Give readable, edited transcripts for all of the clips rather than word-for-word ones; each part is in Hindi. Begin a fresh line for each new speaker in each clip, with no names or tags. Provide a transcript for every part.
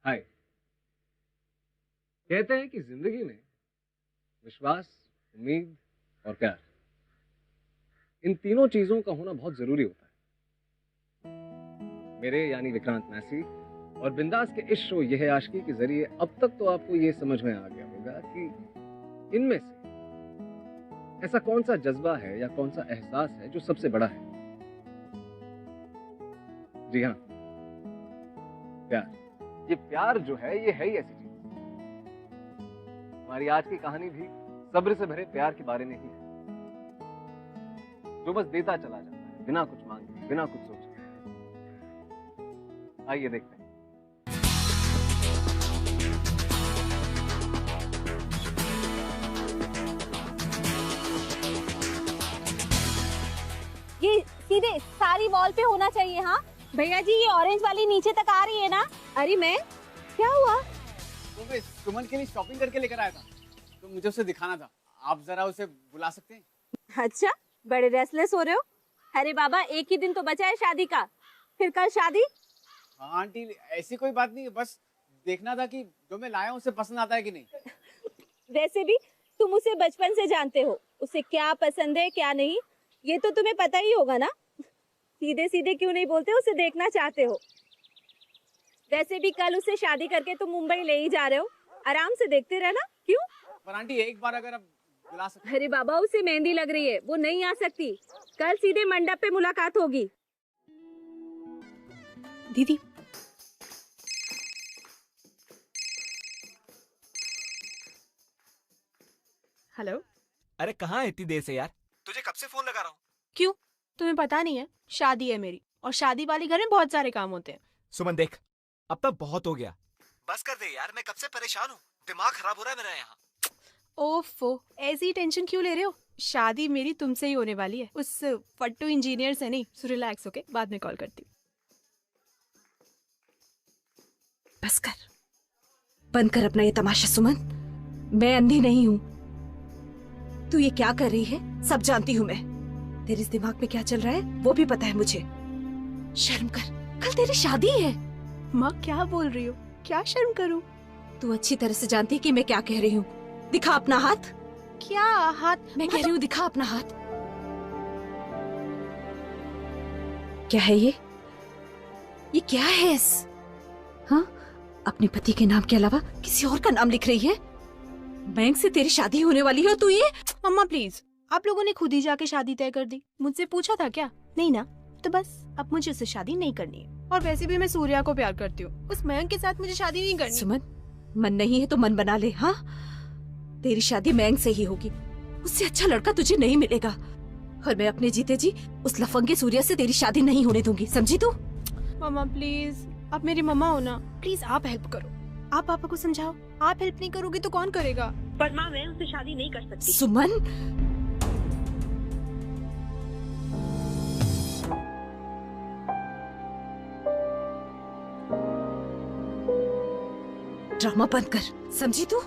हाय। कहते हैं कि जिंदगी में विश्वास, उम्मीद और प्यार, इन तीनों चीजों का होना बहुत जरूरी होता है। मेरे यानी विक्रांत मैसी और बिंदास के इस शो यह है आशिकी के जरिए अब तक तो आपको यह समझ में आ गया होगा कि इनमें से ऐसा कौन सा जज्बा है या कौन सा एहसास है जो सबसे बड़ा है। जी हाँ, प्यार। ये प्यार जो है ये है ही ऐसी चीज। हमारी आज की कहानी भी सब्र से भरे प्यार के बारे में ही है, जो बस देता चला जाता है बिना कुछ मांगे, बिना कुछ सोचे। आइए देखते हैं।
ये सीधे सारी वॉल पे होना चाहिए। हाँ भैया जी, ये ऑरेंज वाली नीचे तक आ रही है ना? अरे मैं क्या हुआ?
तो मैं सुमन के लिए शॉपिंग करके लेकर आया था, तो मुझे उसे दिखाना था। आप जरा उसे बुला सकते हैं?
अच्छा, बड़े रेस्टलेस हो रहे हो। अरे बाबा, एक ही दिन तो बचा है शादी का, फिर कल शादी।
हाँ आंटी, ऐसी कोई बात नहीं है, बस देखना था कि जो मैं लाया हूँ उसे पसंद आता है कि नहीं।
वैसे भी तुम उसे बचपन से जानते हो, उसे क्या पसंद है क्या नहीं ये तो तुम्हें पता ही होगा ना। सीधे सीधे क्यों नहीं बोलते उसे देखना चाहते हो? वैसे भी कल उसे शादी करके तुम मुंबई ले ही जा रहे हो, आराम से देखते रहना। क्यों?
पर आंटी एक बार अगर आप बुला सकते।
अरे बाबा, उसे मेहंदी लग रही है, वो नहीं आ सकती। कल सीधे मंडप पे मुलाकात होगी।
दीदी, हेलो।
अरे कहाँ है इतनी देर से यार? तुझे कब से फोन लगा रहा हूँ।
क्यों, तुम्हें पता नहीं है? शादी है मेरी, और शादी वाली घर में बहुत सारे काम होते हैं।
सुमन देख, अब तक बहुत हो गया, बस कर दे यार। मैं कब से परेशान हूँ, दिमाग खराब हो रहा है मेरा यहाँ।
ओफो, ऐसी टेंशन क्यों ले रहे हो? शादी मेरी तुमसे ही होने वाली है, उस फट्टू इंजीनियर से नहीं। सो रिलैक्स होके बाद में कॉल करती हूँ।
बस कर, बंद कर अपना ये तमाशा सुमन। मैं अंधी नहीं हूँ। तू ये क्या कर रही है सब जानती हूँ मैं। तेरे इस दिमाग में क्या चल रहा है वो भी पता है मुझे। शर्म कर, कल तेरी शादी है।
माँ क्या बोल रही हो? क्या शर्म करूँ?
तू अच्छी तरह से जानती है कि मैं क्या कह रही हूँ। दिखा अपना हाथ।
क्या हाथ?
मैं कह रही हूँ दिखा अपना हाथ। क्या है ये क्या है हाँ? अपने पति के नाम के अलावा किसी और का नाम लिख रही है। बैंक से तेरी शादी होने वाली है और तू ये।
मम्मा प्लीज, आप लोगों ने खुद ही जाके शादी तय कर दी। मुझसे पूछा था क्या? नहीं ना? तो बस अब मुझे उससे शादी नहीं करनी है। और वैसे भी मैं सूर्या को प्यार करती हूँ, उस मयंक के साथ मुझे शादी नहीं करनी।
सुमन, मन नहीं है तो मन बना ले। हाँ, तेरी शादी मयंक से ही होगी। उससे अच्छा लड़का तुझे नहीं मिलेगा, और मैं अपने जीते जी उस लफंगे सूर्या से तेरी शादी नहीं होने दूंगी, समझी तू?
मम्मा प्लीज, आप मेरी मम्मा हो ना, प्लीज आप हेल्प करो। आप पापा को समझाओ। आप हेल्प नहीं करोगे तो कौन करेगा?
पर माँ, मैं उससे शादी नहीं कर सकती।
सुमन, ड्रामा बंद कर, समझी तू?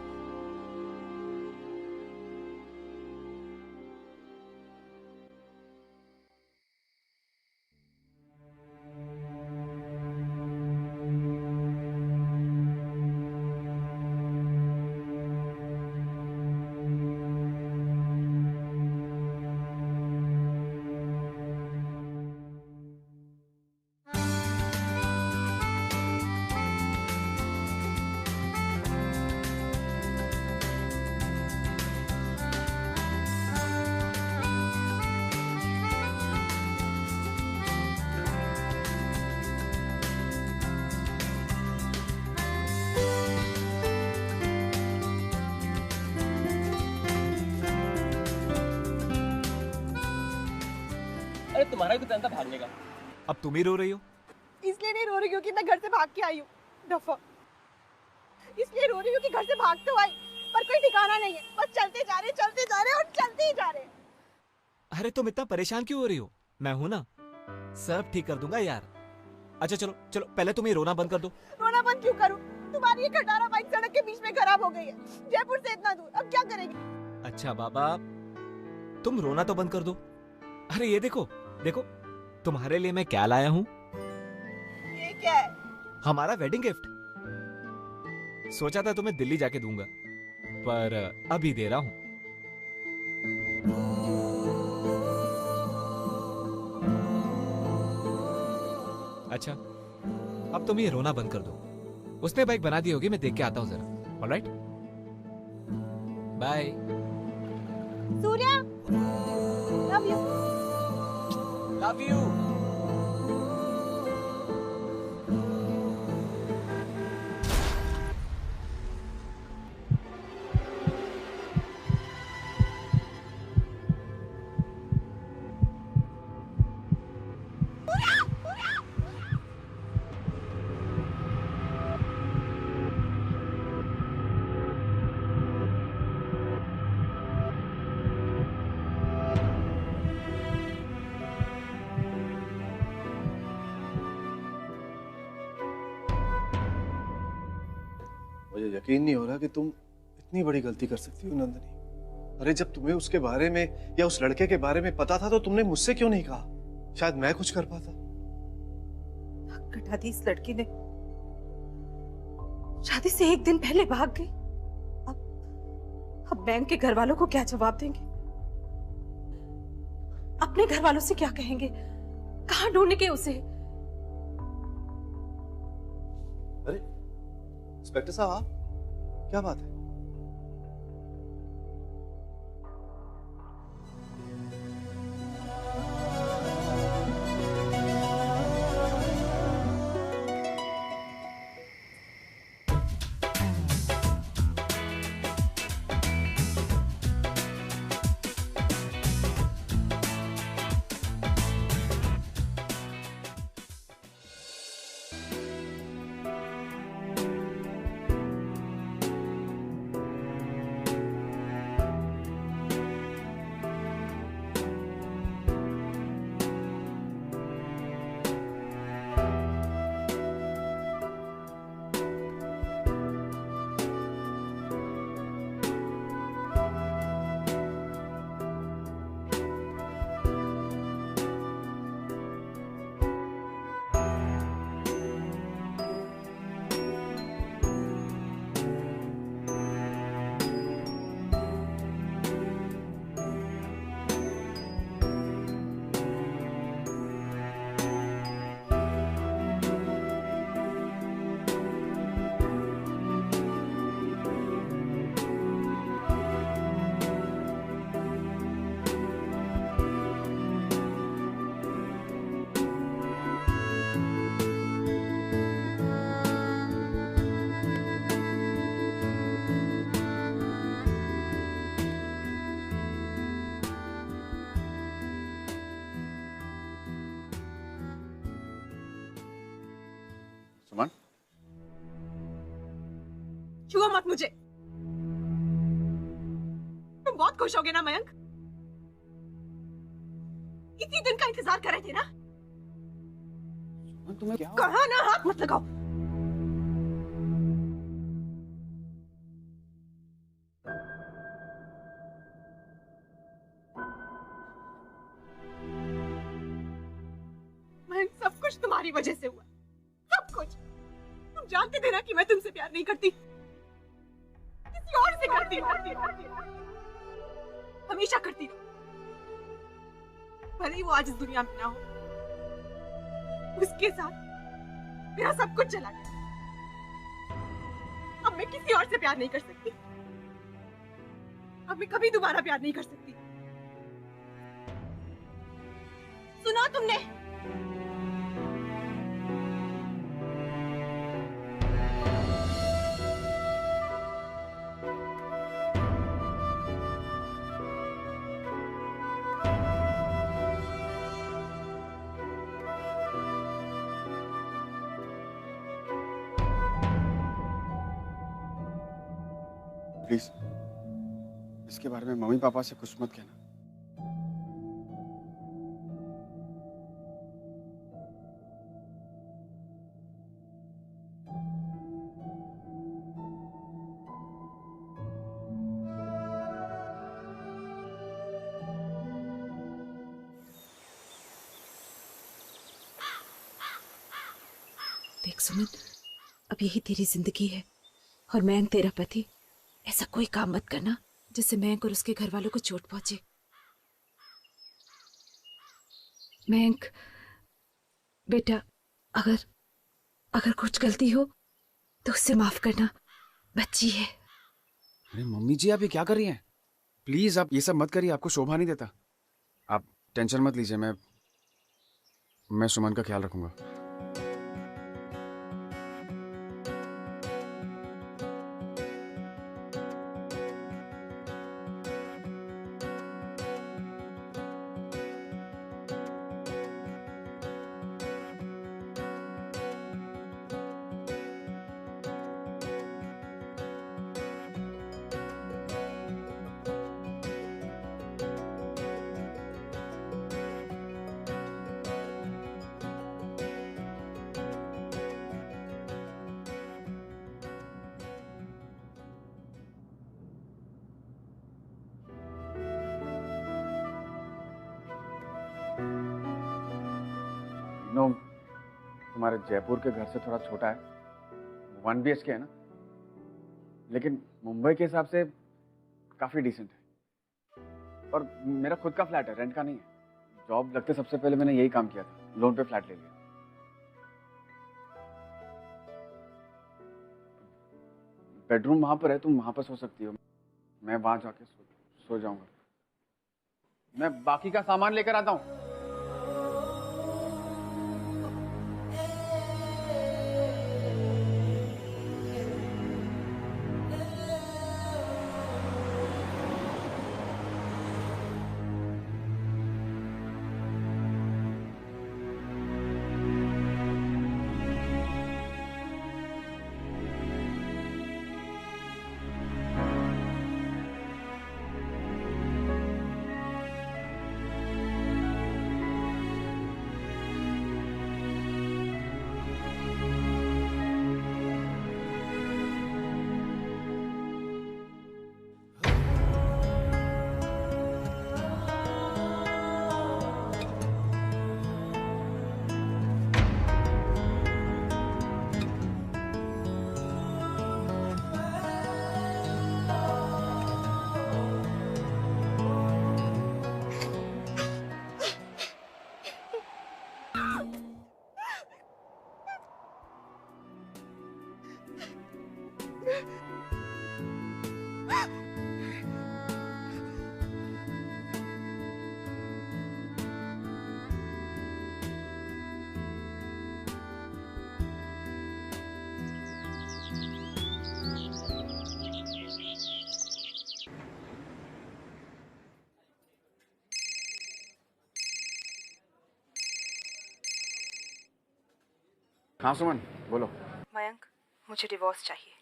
अरे तुम्हारा भी तो प्लान था भागने का।
अब तुम ही रो रही हो?
इसलिए नहीं रो रही हूँ कि मैं घर से भाग के आई हूँ, दफा। इसलिए रो रही हूँ कि घर से भाग तो आई, पर कोई ठिकाना नहीं है। बस चलते जा रहे और चलते ही जा रहे।
अरे तुम इतना परेशान क्यों हो रही हो? मैं हूं ना, सब ठीक कर दूंगा यार। अच्छा चलो चलो, पहले तुम ये रोना बंद कर दो।
रोना बंद क्यों करूँ? तुम्हारी ये खटारा बाइक सड़क के बीच में खराब हो गई है, जयपुर से इतना दूर, अब क्या करेगी?
अच्छा बाबा, तुम रोना तो बंद कर दो। अरे ये देखो देखो, तुम्हारे लिए मैं क्या लाया हूँ।
ये क्या है?
हमारा वेडिंग गिफ्ट। सोचा था तुम्हें दिल्ली जाके दूंगा, पर अभी दे रहा हूं। अच्छा, अब तुम ये रोना बंद कर दो। उसने बाइक बना दी होगी, मैं देख के आता हूं जरा। Alright, bye.
Surya, love you.
Love you.
मुझे यकीन नहीं हो रहा कि तुम इतनी बड़ी गलती कर सकती हो नंदिनी। अरे जब तुम्हें उसके बारे में या उस लड़के के बारे में पता था तो तुमने मुझसे क्यों नहीं कहा? शायद मैं कुछ कर पाता।
नाक कटा दी इस लड़की ने। शादी से एक दिन पहले भाग गई। अब बैंक के घर वालों को क्या जवाब देंगे? अपने घर वालों से क्या कहेंगे? कहां ढूंढेंगे उसे?
अरे इंस्पेक्टर साहब, आप क्या बात है? सुमन,
छुओ मत मुझे। तुम बहुत खुश होगे ना मयंक? इतनी दिन का इंतजार कर रहे थे ना?
सुमन, तुम्हें क्या हुआ?
कहा ना हाथ मत लगाओ। मयंक, सब कुछ तुम्हारी वजह से हुआ, सब कुछ। तुम जानते थे ना कि मैं तुमसे प्यार नहीं करती, किसी और से करती हूँ। हमेशा करती हूँ, भले ही वो आज इस दुनिया में ना हो। उसके साथ मेरा सब कुछ चला गया। अब मैं किसी और से प्यार नहीं कर सकती। अब मैं कभी दोबारा प्यार नहीं कर सकती। सुना तुमने?
प्लीज इसके बारे में मम्मी पापा से कुछ मत कहना।
देख सुमन, अब यही तेरी जिंदगी है और मयंक तेरा पति, ऐसा कोई काम मत करना जिससे मयंक और उसके घर वालों को चोट पहुंचे। मयंक बेटा, अगर कुछ गलती हो तो उससे माफ करना, बच्ची है।
अरे मम्मी जी, आप ये क्या कर रही हैं? प्लीज आप ये सब मत करिए, आपको शोभा नहीं देता। आप टेंशन मत लीजिए, मैं सुमन का ख्याल रखूंगा। नो, तुम्हारे जयपुर के घर से थोड़ा छोटा है, 1 BHK है ना, लेकिन मुंबई के हिसाब से काफी डिसेंट है। और मेरा खुद का फ्लैट है, रेंट का नहीं है। जॉब लगते सबसे पहले मैंने यही काम किया था, लोन पे फ्लैट ले लिया। बेडरूम वहां पर है, तुम वहां पर सो सकती हो, मैं वहां जाके सो जाऊंगा। मैं बाकी का सामान लेकर आता हूँ। हाँ सुमन, बोलो।
मयंक, मुझे डिवोर्स चाहिए।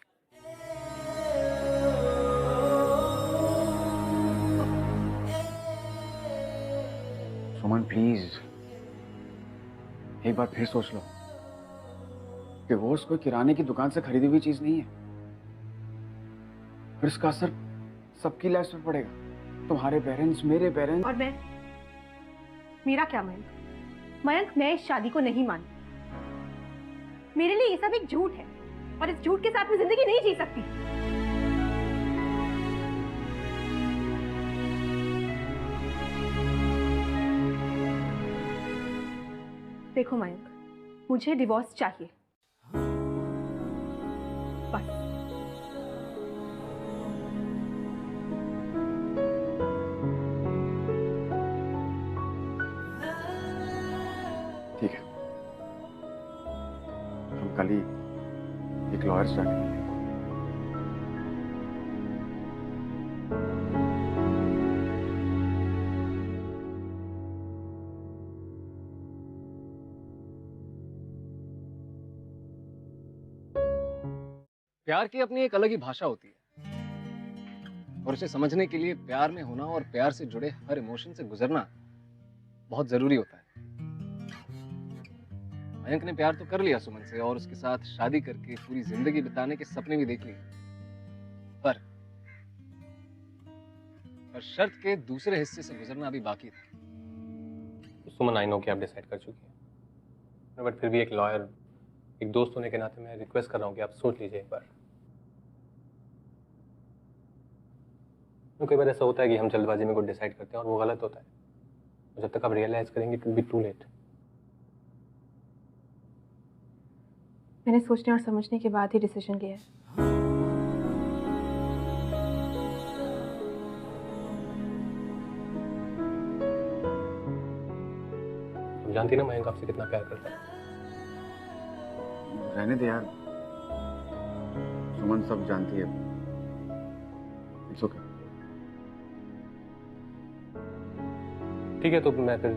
सुमन प्लीज, एक बार फिर सोच लो। डिवोर्स कोई किराने की दुकान से खरीदी हुई चीज नहीं है। फिर इसका असर सबकी लाइफ पर पड़ेगा, तुम्हारे पेरेंट्स, मेरे पेरेंट्स।
और मैं, मेरा क्या मयंक? मयंक, मैं इस शादी को नहीं मानती। मेरे लिए ये सब एक झूठ है और इस झूठ के साथ मैं जिंदगी नहीं जी सकती। देखो मयंक, मुझे डिवोर्स चाहिए, बस।
ठीक है, हम कल ही एक लॉयर से जाके मिलेंगे।
प्यार की अपनी एक अलग ही भाषा होती है, और उसे समझने के लिए प्यार में होना और प्यार से जुड़े हर इमोशन से गुजरना बहुत जरूरी होता है। मयंक ने प्यार तो कर लिया सुमन से और उसके साथ शादी करके पूरी जिंदगी बिताने के सपने भी देख लिए, पर शर्त के दूसरे हिस्से से गुजरना अभी बाकी था।
सुमन, आई नो कि आप डिसाइड कर चुकी हैं, बट फिर भी एक लॉयर, एक दोस्त होने के नाते मैं रिक्वेस्ट कर रहा हूँ कि आप सोच लीजिए एक बार। तो कई बार ऐसा होता है कि हम जल्दबाजी में कुछ डिसाइड करते हैं और वो गलत होता है, और जब तक आप रियलाइज करेंगे it will be too late.
मैंने सोचने और समझने के बाद ही डिसीजन लिया है।
तुम जानती ना मयंक आपसे कितना प्यार करता है।
रहने दे यार, सुमन सब जानती है। It's okay.
ठीक है, तो मैं फिर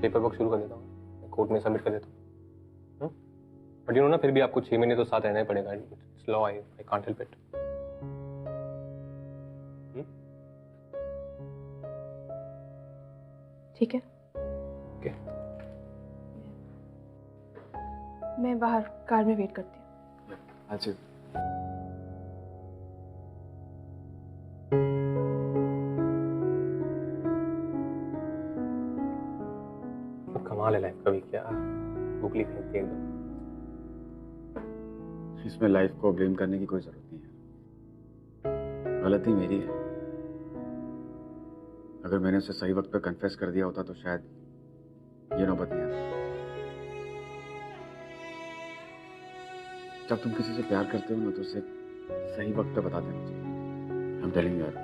पेपर वर्क शुरू कर देता हूँ, कोर्ट में सबमिट कर देता हूँ। बट यू नो ना, फिर भी आपको 6 महीने तो साथ रहना ही पड़ेगा। It's law, I can't help it.
ठीक है,
ओके।
मैं बाहर कार में वेट करती हूँ।
अच्छा,
कमाल है लाइफ का भी, क्या बुकली फेंकती है एकदम।
इसमें लाइफ को ब्लेम करने की कोई जरूरत नहीं है। गलती मेरी है। अगर मैंने उसे सही वक्त पे कन्फेस कर दिया होता तो शायद ये नौबत नहीं आती। जब तुम किसी से प्यार करते हो ना तो उसे सही वक्त पे बता देना चाहिए। I'm telling you यार,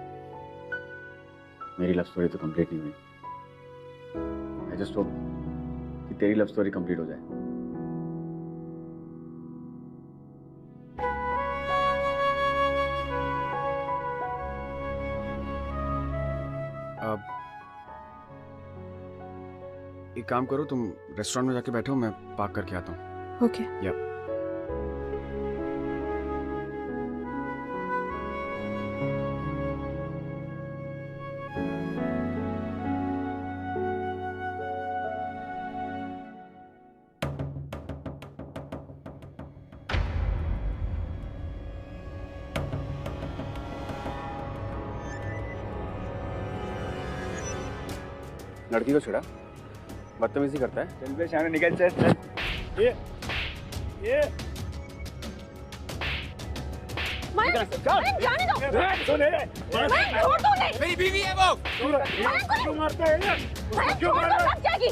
मेरी लव स्टोरी तो कंप्लीट नहीं हुई। I just hope कि तेरी लव स्टोरी कंप्लीट हो जाए। अब एक काम करो, तुम रेस्टोरेंट में जाके बैठो, मैं पार्क करके आता हूँ।
ओके।
यप। लड़की को छेड़ा, बदतमीजी करता है। चल बे शाने, निकल चल चल। ये
जाने दो। छोड़ दो नहीं।
मेरी बीवी है वो।
क्यों मारता है ये? क्यों मार रहा है?
जाएगी।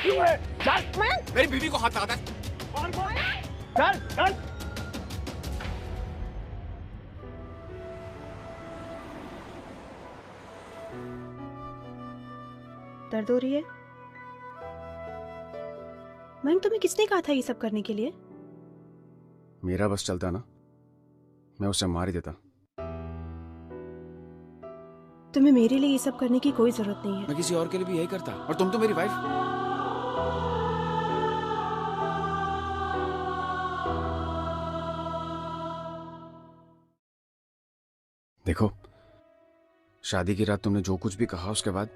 क्यों है? चल।
मेरी बीवी को हाथ लगाता है।
चल चल।
दर्द हो रही है? मयंक, तुम्हें किसने कहा था ये सब करने के लिए?
मेरा बस चलता ना, मैं उसे मार ही देता।
तुम्हें मेरे लिए ये सब करने की कोई जरूरत नहीं है।
मैं किसी और के लिए भी यही करता, और तुम तो मेरी वाइफ। देखो, शादी की रात तुमने जो कुछ भी कहा उसके बाद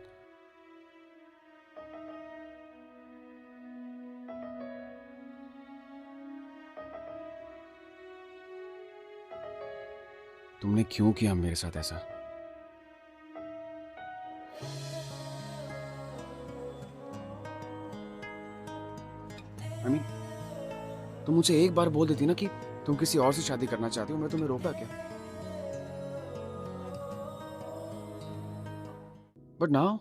तुमने क्यों किया मेरे साथ ऐसा? I mean, तुम मुझे एक बार बोल देती ना कि तुम किसी और से शादी करना चाहती हो, मैं तुम्हें रोका क्या? बट नाउ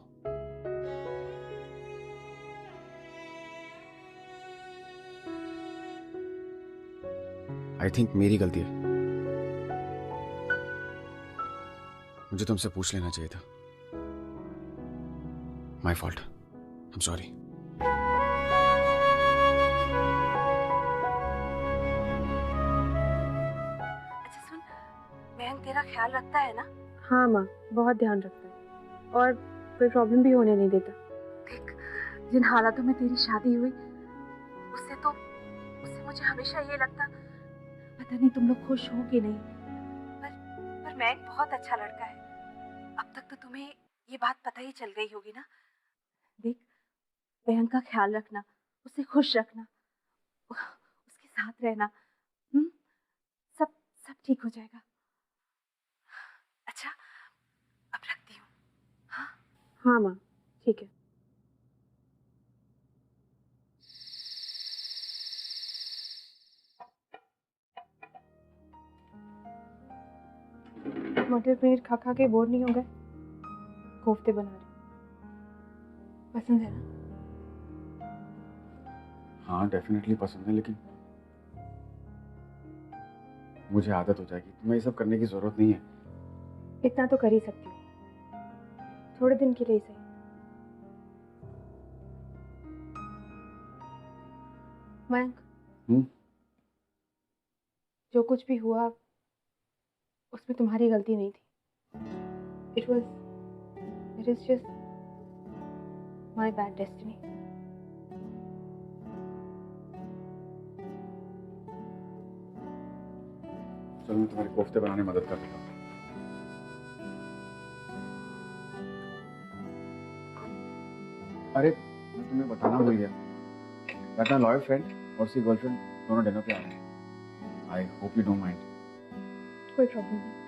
आई थिंक मेरी गलती है। मुझे तुमसे पूछ लेना चाहिए था। My fault, I am sorry.
अच्छा सुन, मयंक तेरा ख्याल रखता है ना?
हाँ माँ, बहुत ध्यान रखता है और कोई प्रॉब्लम भी होने नहीं देता।
देख, जिन हालातों में तेरी शादी हुई उससे मुझे हमेशा ये लगता, पता नहीं तुम लोग खुश हो कि नहीं, पर मयंक बहुत अच्छा लड़का है। अब तक तो तुम्हें ये बात पता ही चल गई होगी ना। देख, मयंक का ख्याल रखना, उसे खुश रखना, उसके साथ रहना, सब सब ठीक हो जाएगा। अच्छा, अब रखती हूँ। हाँ
हाँ माँ, ठीक है। मटर पनीर खा खा के बोर नहीं हो गए? कोफ्ते बना रही, पसंद है ना?
हाँ डेफिनेटली पसंद है, लेकिन मुझे आदत हो जाएगी। तुम्हें ये सब करने की जरूरत नहीं है।
इतना तो कर ही सकती हूँ, थोड़े दिन के लिए सही। मयंक, जो कुछ भी हुआ उसमें तुम्हारी गलती नहीं थी। It is just my bad destiny.
चलो मैं तुम्हारे कोफ्ते बनाने में मदद कर देता हूँ। अरे मैं तुम्हें बताना भूल गया, मैं अपना लॉयल फ्रेंड और उसकी गर्लफ्रेंड दोनों डिनर पे आ रहे हैं। I hope you don't mind.
कोई प्रॉब्लम नहीं।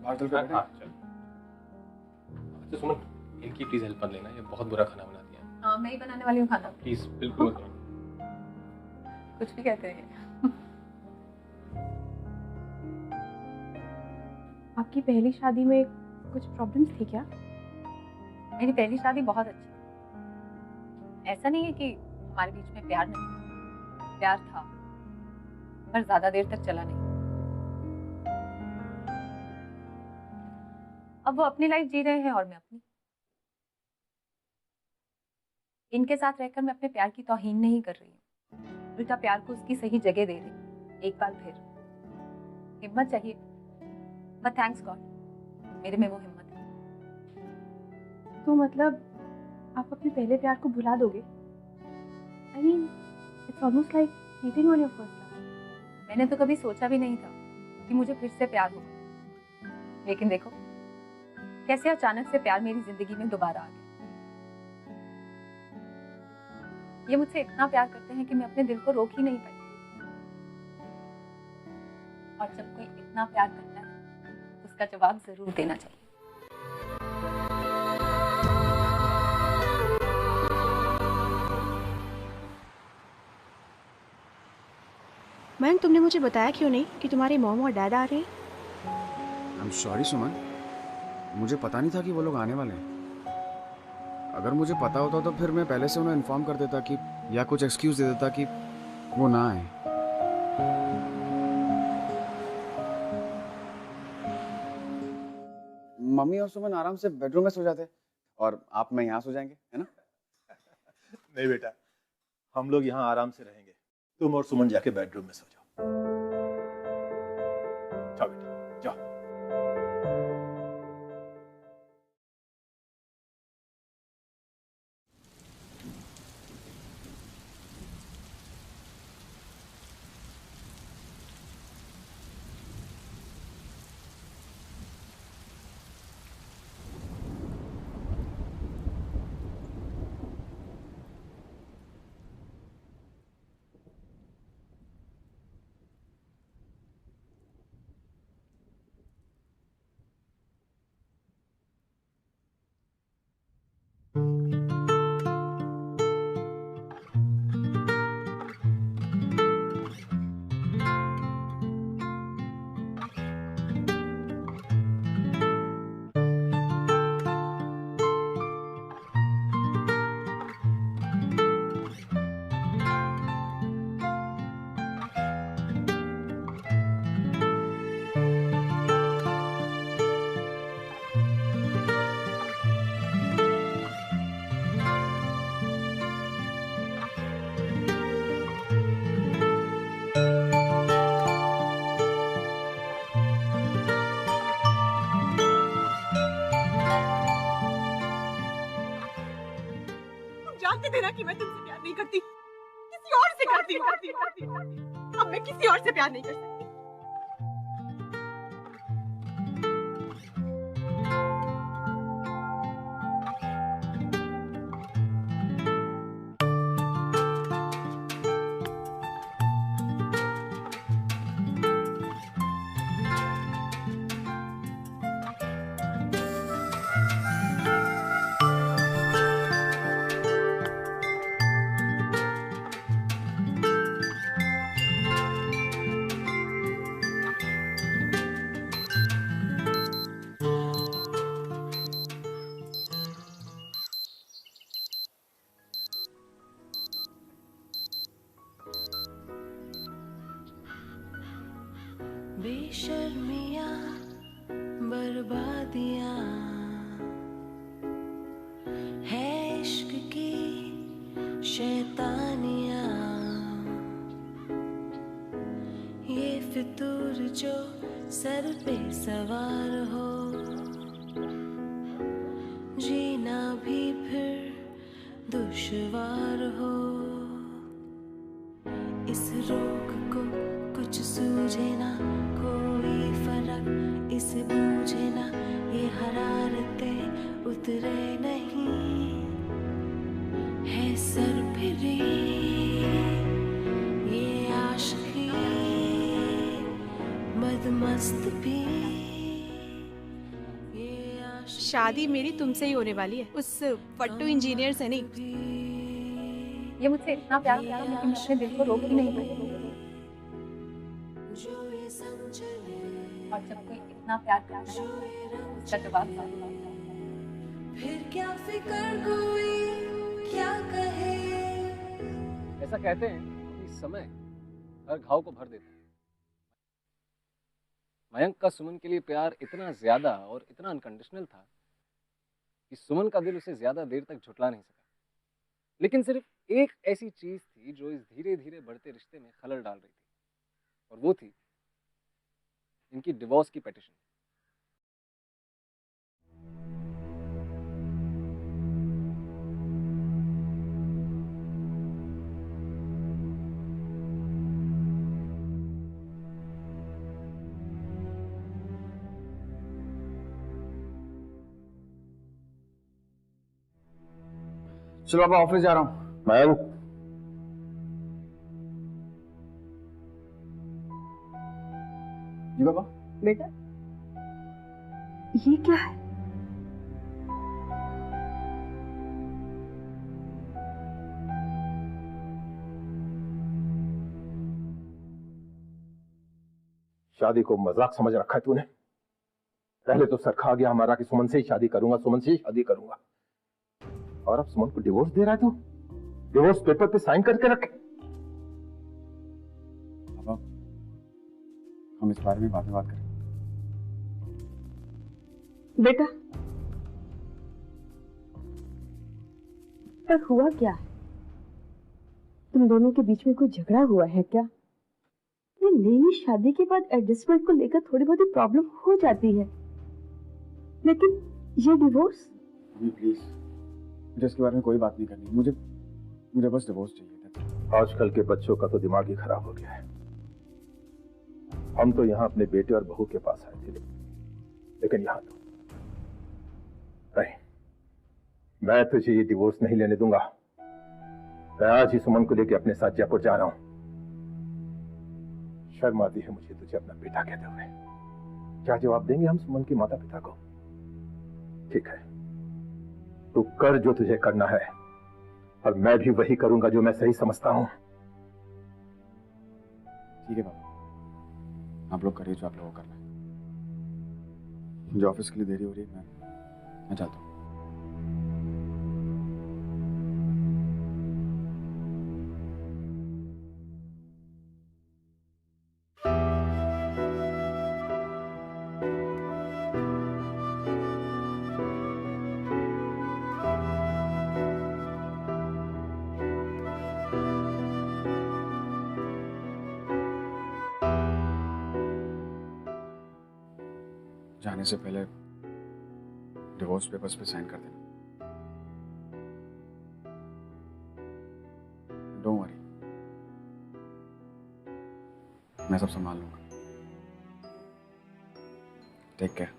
बाहर चल कर
हाँ चल। अच्छा सुमन, इनकी प्लीज हेल्प मत लेना, ये बहुत बुरा खाना बनाती है।
हाँ मैं ही बनाने वाली हूँ खाना।
प्लीज बिल्कुल मत करना।
कुछ भी कहते हैं।
आपकी पहली शादी में कुछ प्रॉब्लम्स थी क्या?
मेरी पहली शादी बहुत अच्छी। ऐसा नहीं है कि हमारे बीच में प्यार नहीं था, प्यार था, पर ज्यादा देर तक चला नहीं। अब वो अपनी लाइफ जी रहे हैं और मैं अपनी। इनके साथ रहकर मैं अपने प्यार की तौहीन नहीं कर रही हूँ, उल्टा प्यार को उसकी सही जगह दे रही हूँ। एक बार फिर हिम्मत चाहिए, बट थैंक्स गॉड मेरे में वो हिम्मत है।
तो मतलब आप अपने पहले प्यार को भुला दोगे? I mean, it's almost like cheating on your first love.
मैंने तो कभी सोचा भी नहीं था कि मुझे फिर से प्यार होगा, लेकिन देखो कैसे अचानक से प्यार मेरी जिंदगी में दोबारा आ गया। ये मुझसे इतना प्यार करते हैं कि मैं अपने दिल को रोक ही नहीं पाई। और जब कोई इतना प्यार करता है तो उसका जवाब जरूर देना चाहिए।
मैम, तुमने मुझे बताया क्यों नहीं कि तुम्हारे मॉम और डैड आ रहे हैं?
आई एम सॉरी सुमन, मुझे पता नहीं था कि वो लोग आने वाले हैं। अगर मुझे पता होता तो फिर मैं पहले से उन्हें इन्फॉर्म कर देता कि, या कुछ एक्सक्यूज दे देता कि वो ना आए। मम्मी और सुमन आराम से बेडरूम में सो जाते और आप मैं यहाँ सो जाएंगे, है ना?
नहीं बेटा, हम लोग यहाँ आराम से रहेंगे, तुम और सुमन जाके बेडरूम में सो जाओ। जाओ बेटा जाओ।
जानते थे ना कि मैं तुमसे प्यार नहीं करती, किसी और से करती हूँ। अब मैं किसी और से प्यार नहीं कर सकती।
बेशर्मियाँ बर्बादियाँ है इश्क की शैतानियाँ, ये फितूर जो सर पे सवार हो, जीना भी फिर दुश्वार हो। इस रोग को कुछ सूझे ना, कोई फर्क इसे बूझे ना, ये हरारतें उतरे नहीं, है सर फिरी ये आशिकी बदमस्त भी।
शादी मेरी तुमसे ही होने वाली है, उस फट्टू इंजीनियर से नहीं।
ये मुझसे इतना प्यार करता है लेकिन मैं अपने दिल को रोक ही नहीं पाती। और जब कोई इतना प्यार करता है उसका जवाब
फिर क्या फिक्र कोई क्या कहे।
ऐसा कहते हैं कि समय हर घाव को भर देता है। मयंक का सुमन के लिए प्यार इतना ज्यादा और इतना अनकंडीशनल था कि सुमन का दिल उसे ज्यादा देर तक झुठला नहीं सका। लेकिन सिर्फ एक ऐसी चीज थी जो इस धीरे धीरे बढ़ते रिश्ते में खलल डाल रही थी, और वो थी इनकी डिवोर्स की पिटीशन।
चलो अब ऑफिस जा रहा हूँ।
मयंक,
जी पापा।
बेटा ये क्या है?
शादी को मजाक समझ रखा है तूने। पहले तो सर खा गया हमारा कि सुमन से ही शादी करूंगा, सुमन से ही शादी करूंगा, और अब सुमन को डिवोर्स दे रहा है तू। डिवोर्स पेपर पे साइन करके रख।
पापा हम इस बारे में बाद में बात करें।
बेटा पर हुआ क्या है? तुम दोनों के बीच में कोई झगड़ा हुआ है क्या? ये नई शादी के बाद एडजस्टमेंट को लेकर थोड़ी बहुत प्रॉब्लम हो जाती है, लेकिन ये डिवोर्स?
प्लीज मुझे इसके बारे में कोई बात नहीं करनी। मुझे बस डिवोर्स चाहिए।
आजकल के बच्चों का तो दिमाग ही खराब हो गया है। हम तो यहाँ अपने बेटे और बहू के पास आए थे, लेकिन यहाँ तो नहीं। मैं तुझे ये डिवोर्स नहीं लेने दूंगा। मैं आज ही सुमन को लेकर अपने साथ जयपुर जा रहा हूं। शर्म आती है मुझे तुझे अपना बेटा कहते हुए। क्या जवाब देंगे हम सुमन के माता पिता को? ठीक है, तू कर जो तुझे करना है, और मैं भी वही करूंगा जो मैं सही समझता हूं।
ठीक है पापा, आप लोग करिए जो आप लोगों को करना है। मुझे ऑफिस के लिए देरी हो रही है, मैं जाता हूँ। जाने से पहले डिवोर्स पेपर्स पे साइन कर देना। डोंट वरी, मैं सब संभाल लूंगा। Take care.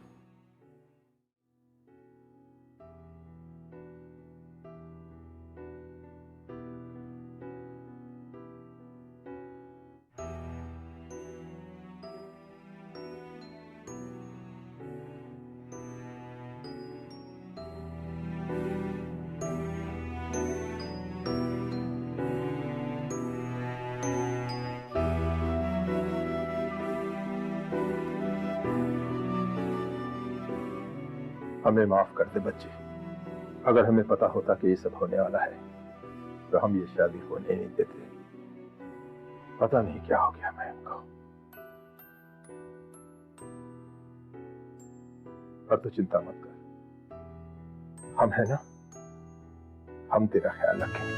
हमें माफ कर दे बच्चे। अगर हमें पता होता कि ये सब होने वाला है तो हम ये शादी होने नहीं देते। पता नहीं क्या हो गया मैं इनको। पर तू चिंता मत कर, हम है ना, हम तेरा ख्याल रखेंगे।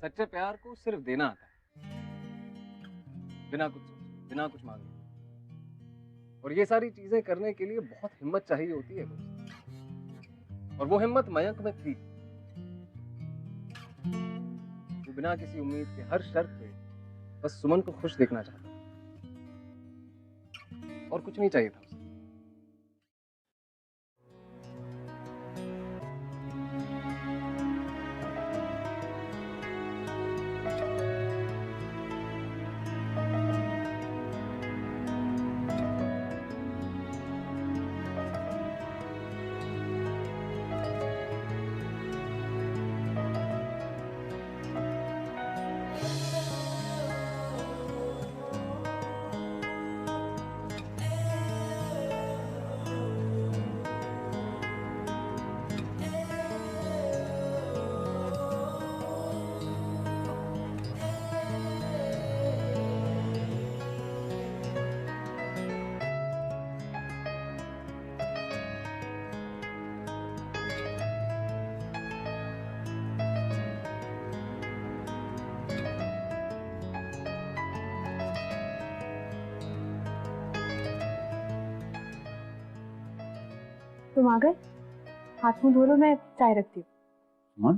सच्चे प्यार को सिर्फ देना आता है, बिना कुछ सोचे, बिना कुछ मांगे। और ये सारी चीजें करने के लिए बहुत हिम्मत चाहिए होती है दोस्त। और वो हिम्मत मयंक में थी। वो बिना किसी उम्मीद के हर शर्त पे बस सुमन को खुश देखना चाहता था, और कुछ नहीं चाहिए था उसे।
तुम आ गए? हाथ मुंह धो लो, मैं चाय रखती हूँ।
सुमन,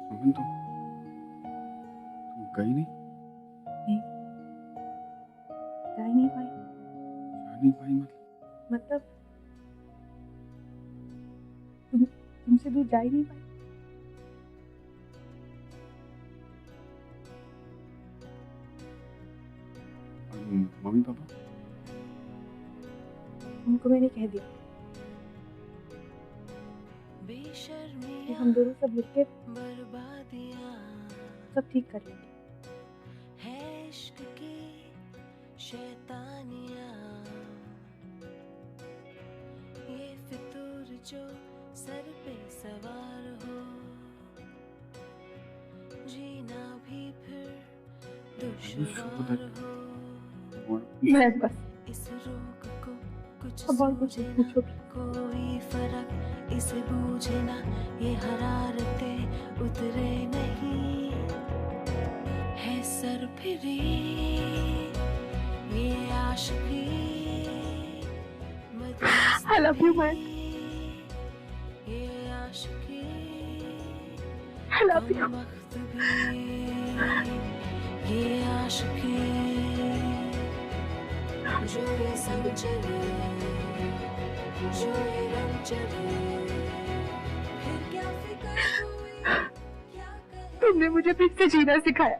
सुमन तुम गई नहीं?
नहीं, जा ही नहीं पाई।
जा नहीं पाई
मतलब तुमसे दूर जा ही नहीं पाई।
Mummy papa?
उनको मैंने कह दिया कि हम दोनों सब मिलके सब ठीक कर लेंगे।
ये फितूर जो सर पे सवार हो, जीना भी फिर दुश्वार हो।
मैं बस
इस रोग को कुछ
अब और कुछ पूछो।
कोई फर्क इसे बूझे ना, ये हरारतें उतरे नहीं है सर फिरी ये आशिकी।
I love you, man.
ये आशिकी
I love you.
ये आशिकी जो ये संग चले, जो ये रंग चले, फिर क्या फिक्र हुई,
तुमने मुझे फिर से जीना सिखाया,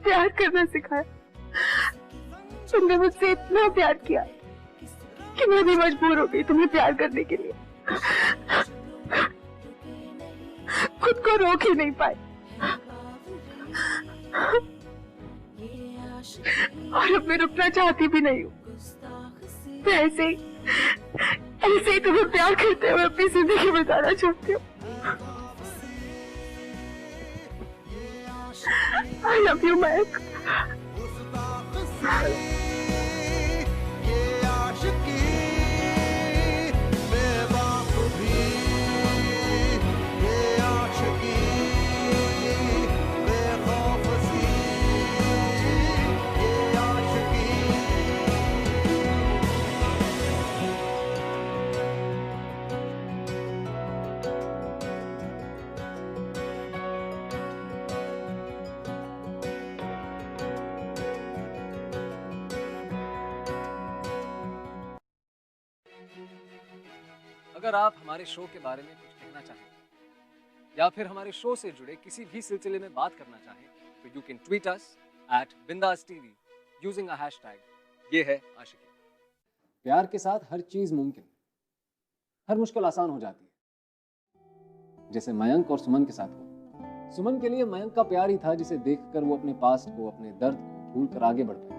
प्यार करना सिखाया। तुमने मुझसे इतना प्यार किया कि मैं भी मजबूर हो गई तुम्हें प्यार करने के लिए। खुद को रोक ही नहीं पाई। और अब मैं रुकना चाहती भी नहीं हूँ। मैं ऐसे ही तुम्हें प्यार करते हुए अपनी जिंदगी बिताना चाहती हूँ। I love you, Mike.
अगर आप हमारे शो के बारे में कुछ कहना चाहें या फिर हमारे शो से जुड़े किसी भी सिलसिले में बात करना चाहें तो you can tweet us @bindaastv using a hashtag ये है आशिकी। प्यार के साथ हर चीज मुमकिन, हर मुश्किल आसान हो जाती है, जैसे मयंक और सुमन के साथ हुआ। सुमन के लिए मयंक का प्यार ही था जिसे देखकर वो अपने पास्ट को, अपने दर्द को भूल कर आगे बढ़ पाई।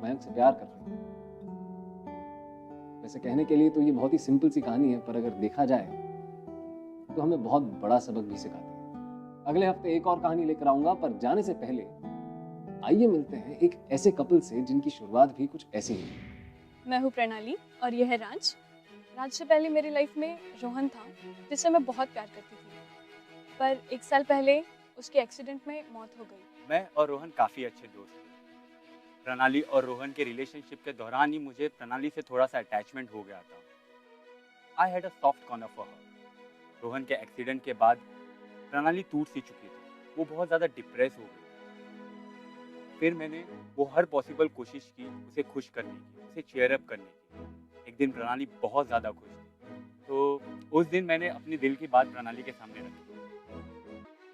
मयंक से प्यार कर रही है। वैसे कहने के लिए तो ये बहुत ही सिंपल सी कहानी है, पर अगर देखा जाए तो हमें बहुत बड़ा सबक भी सिखाती है। अगले हफ्ते एक और कहानी लेकर आऊंगा, पर जाने से पहले आइए मिलते हैं एक ऐसे कपल से जिनकी शुरुआत भी कुछ ऐसी ही है।
मैं हूँ प्रणाली और यह है राज। राज से पहले मेरी लाइफ में रोहन था, जिससे मैं बहुत प्यार करती थी, पर 1 साल पहले उसके एक्सीडेंट में मौत हो गई।
मैं और रोहन काफ़ी अच्छे दोस्त थे। प्रणाली और रोहन के रिलेशनशिप के दौरान ही मुझे प्रणाली से थोड़ा सा अटैचमेंट हो गया था। I had a soft corner for her. Rohan के एक्सीडेंट के बाद प्रणाली टूट सी चुकी थी, वो बहुत ज़्यादा डिप्रेस हो गई। फिर मैंने वो हर पॉसिबल कोशिश की उसे खुश करने की, उसे चेयर अप करने की। एक दिन प्रणाली बहुत ज़्यादा खुश थी, तो उस दिन मैंने अपनी दिल की बात प्रणाली के सामने रखी।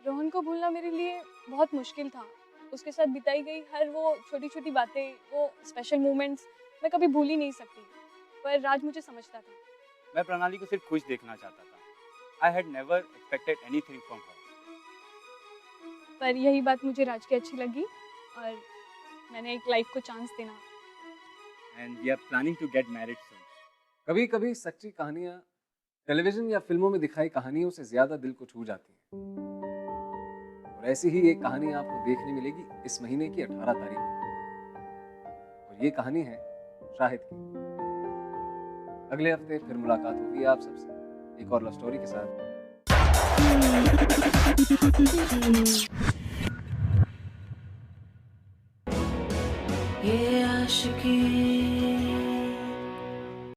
रोहन को भूलना मेरे लिए बहुत मुश्किल था। उसके साथ बिताई गई हर वो छोटी छोटी बातें, वो स्पेशल मोमेंट्स मैं कभी भूल ही नहीं सकती। पर राज मुझे समझता था।
मैं प्रणाली को सिर्फ खुश देखना चाहता था। I had never expected anything from her.
पर यही बात मुझे राज की अच्छी लगी और मैंने एक लाइफ को चांस देना।
And we are planning to get married soon.
कभी कभी सच्ची कहानियां टेलीविजन या फिल्मों में दिखाई कहानियों से ज्यादा दिल को छू जाती हैं। और ऐसी ही एक कहानी आपको देखने मिलेगी इस महीने की 18 तारीख को, और ये कहानी है शाहिद की। अगले हफ्ते फिर मुलाकात होगी आप सबसे एक और लव स्टोरी के साथ।
ये आशिकी